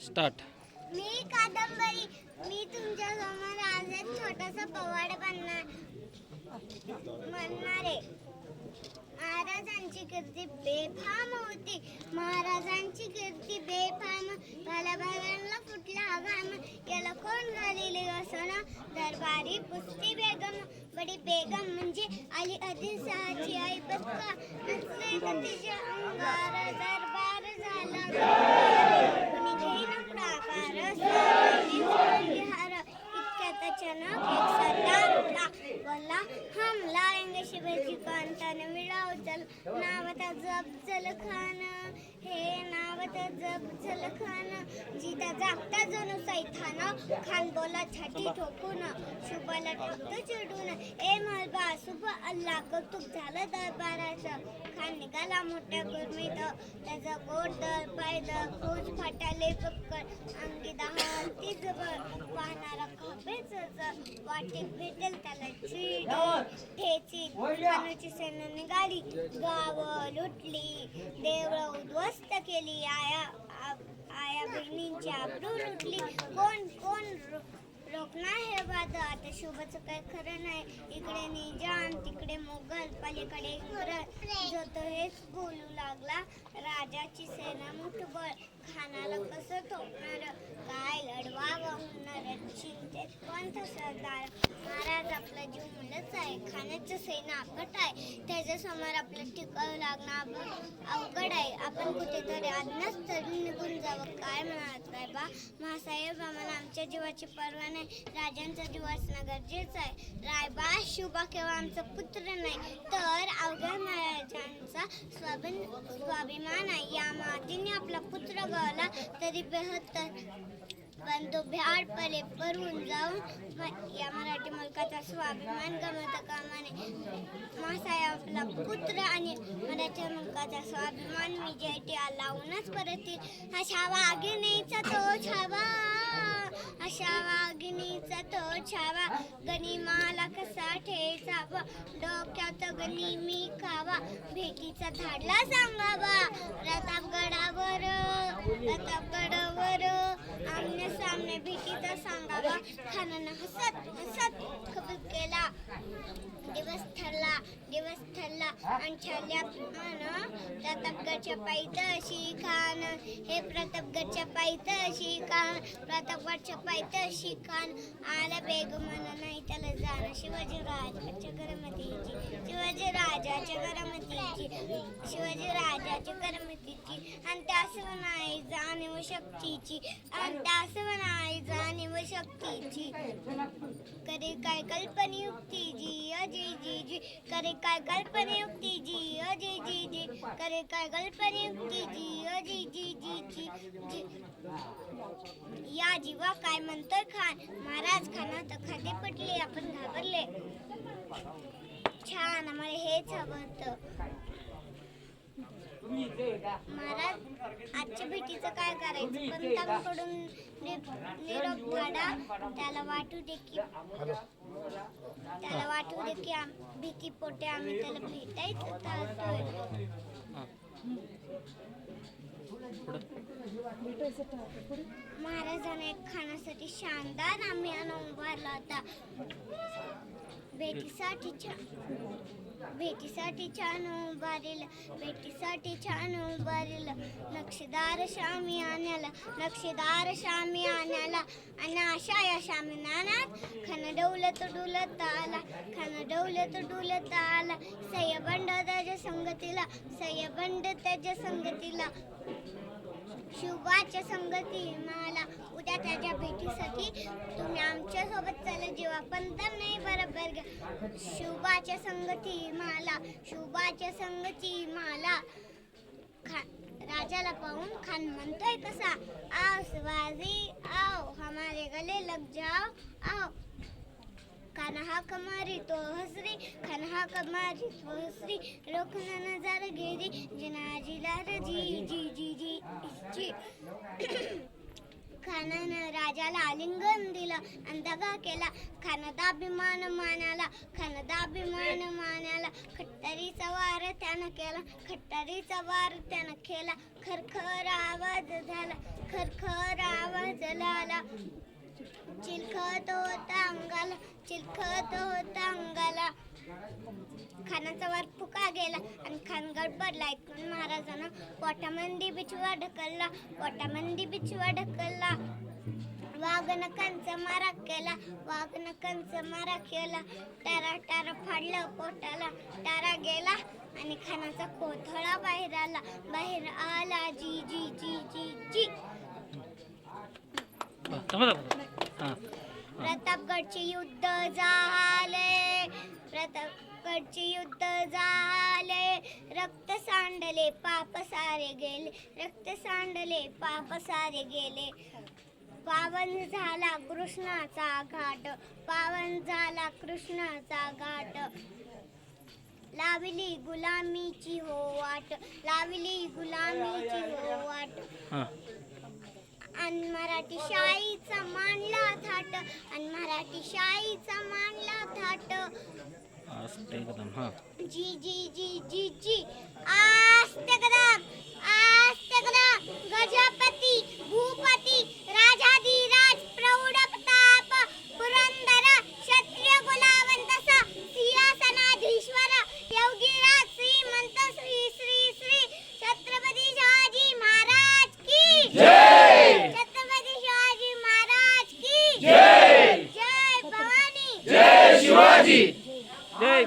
Start. मी कादंबरी. मी तुमच्या समोर आज एक छोटासा पवाड म्हणणार आहे. महाराजांची कीर्ती बेफाम होती. महाराजांची कीर्ती बेफाम. भालाभालांना फुटला घाम. याला कोण घालीले असं दरबारी पुस्ती बेगम. बडी बेगम म्हणजे आली आदिलशाहाची आई बक्का. नसले तर तिच्या अंगार दरबार झाला. कुणी घेईना पुढाकार. बिहार इतक्यात अचानक एक सरदार उठला. बोलला, हम लाएंगे शिवाजी खान. त्याने विळा उचल. नावाचा जफजल खान. हे नावाचा जफजल खान. जिता जागता जणू सैतान. खान बोला छाती ठोकून. शुभाला टाकतो चिडून. ए मलबा सुभ अल्लाह कौतुक झालं दरबाराचं. खान निघाला मोठ्या गुरमीत. त्याचा गोड दर पायद फौज फाटाले पक्कड. अंगी दहा ती जबर. पाहणारा खपेच वाटेत भेटेल त्याला चीड ठेची. खानाची सेना निघाली. गाव लुटली. देवळं उद्ध्वस्त केली. आया बहिणींची आबरू लुटली. कोण कोण रोखणार हे वाद. आता शुभचं काही खरं नाही. इकडे निजाम तिकडे मोगल पलीकडे इंग्रज. जो तो हेच बोलू लागला. राजाची सेना मुठभर. खानाला कसं थोपणार. काय लढवा होणार. चिंतेत कोणता सरदार. महाराज आपला जीव मुलंच आहे. खानाची सेना आपट आहे. त्याच्यासमोर आपलं टिकावं लागणं अवघड आहे. आपण कुठेतरी आज्ञाच तरी निघून जावं. काय म्हणाल काय बा महासाहेब. आम्हाला आमच्या जीवाची पर्वा नाही. राजांचा जीव असणं गरजेचं आहे. रायबा शुभा केव्हा आमचा पुत्र नाही तर अवघ्या महाराजांचा स्वाभिमान आहे. या मातीने आपला पुत्र गळला तरी बेहत्तर. पण तो भ्याड पले परून जाऊन या मराठी मुलकाचा स्वाभिमान गमवता कामा नये. महासाहेब आपला पुत्र आणि मराठी मुलकाचा स्वाभिमान विजयटी लावूनच परत येईल. अशा वाघिणीचा तो छावा. अशा वाघिणीचा तो छावा. गनिमाला कसा ठेचावा. डोक्यात गनिमी खावा. भेटीचा धाडला सांगावा. प्रतापगडावर आमने सामने भेटीचा सांगावा. खानानं हसत हसत कबूल केला. दिवस ठरला आणि प्रतापगडच्या पायथ्याशी खान. हे प्रतापगडच्या पायथ्याशी खान. प्रतापगडच्या पायथ्याशी खान. आला बेगमन नाही त्याला जाणं. शिवाजी राजाच्या करमतीची. शिवाजी राजाच्या करमतीची. शिवाजी राजाच्या करमतीची. आणि त्यासव नाही जाणीव शक्तीची. आणि त्यासव नाही जाणीव शक्तीची. करे काय कल्पनियुक्ती जी अजय जी जी. करे काय कल्पनियुक्ती जी अजय जी जी. करे काय कल्पनियुक्ती जी अजय जी जी जी. या जीवा काय म्हणतोय खान. महाराज खाना तर खाली पटले. आपण घाबरले. छान आम्हाला हेच हवं होतं. महाराज आजच्या भेटीचं काय करायचं. पंतांकडून निरोप काढा. त्याला वाटू दे की भीती पोटे आम्ही त्याला भेटायचं चालतोय. महाराजांनी एक खाण्यासाठी शानदार आम्ही उभारला होता. भेटीसाठी छान उभारेल. नक्षीदार शामी आण्याला. आणि अशा या शामी नानात खाना डौलत डुलत आला. सय्यबंड त्याच्या संगतीला. शुभाच्या संगती मला. उद्या त्याच्या भेटीसाठी तुम्ही आमच्या सोबत चला. जेव्हा पंत नाही बरोबर घ्या. शुभाच्या संगती मला. राजाला पाहून खान म्हणतोय कसा. आओ शिवाजी आओ हमारे गले लग जाओ आओ. खाना कमारी तो हसरी. रोखना नजर गेरी. जनाजीला जी जी जी जी जी. खानानं राजाला आलिंगन दिलं आणि दगा केला. खानादाभिमान मानाला, खानादाभिमान मानाला. खट्टरीचा वार त्यानं केला, खट्टरीचा वार त्यानं केला. खरखर आवाज झाला, खरखर आवाज झाला. चिलखत होता अंगाला, चिलखत होता अंगाला. खानाचा वार फुका गेला आणि खान गडबडला. ऐकून महाराजांना पोटामंदी बिछवा ढकलला, पोटामंदी बिछवा ढकलला. वाघनखांचा मारा केला, वाघनखांचा मारा केला. टारा टारा फाडलं पोटाला, टारा गेला आणि खानाचा कोथळा बाहेर आला, बाहेर आला. जी जी जी जी जी. प्रतापगडचे युद्ध झाले, प्रतापगडचे युद्ध झाले. रक्त सांडले पाप सारे गेले, रक्त सांडले पाप सारे गेले. पावन झाला कृष्णाचा घाट, पावन झाला कृष्णाचा घाट. लावली गुलामीची हो वाट, लावली गुलामीची हो वाट. आणि मराठी शाळेचा मांडला थाट, आणि मराठी शाळेचा मांडला थाट. जी जी जी जी जी. आस्ते कदम, आस्ते कदम. गजपती भूपती राजाधिराज प्रौढ प्रताप पुरंदर क्षत्रिय कुलावंत सिंहासनाधीश्वर योगीराज श्रीमंत श्री श्री श्री छत्रपती शिवाजी महाराज की जय, छत्रपती शिवाजी महाराज की जय. जय भवानी, जय शिवाजी, जय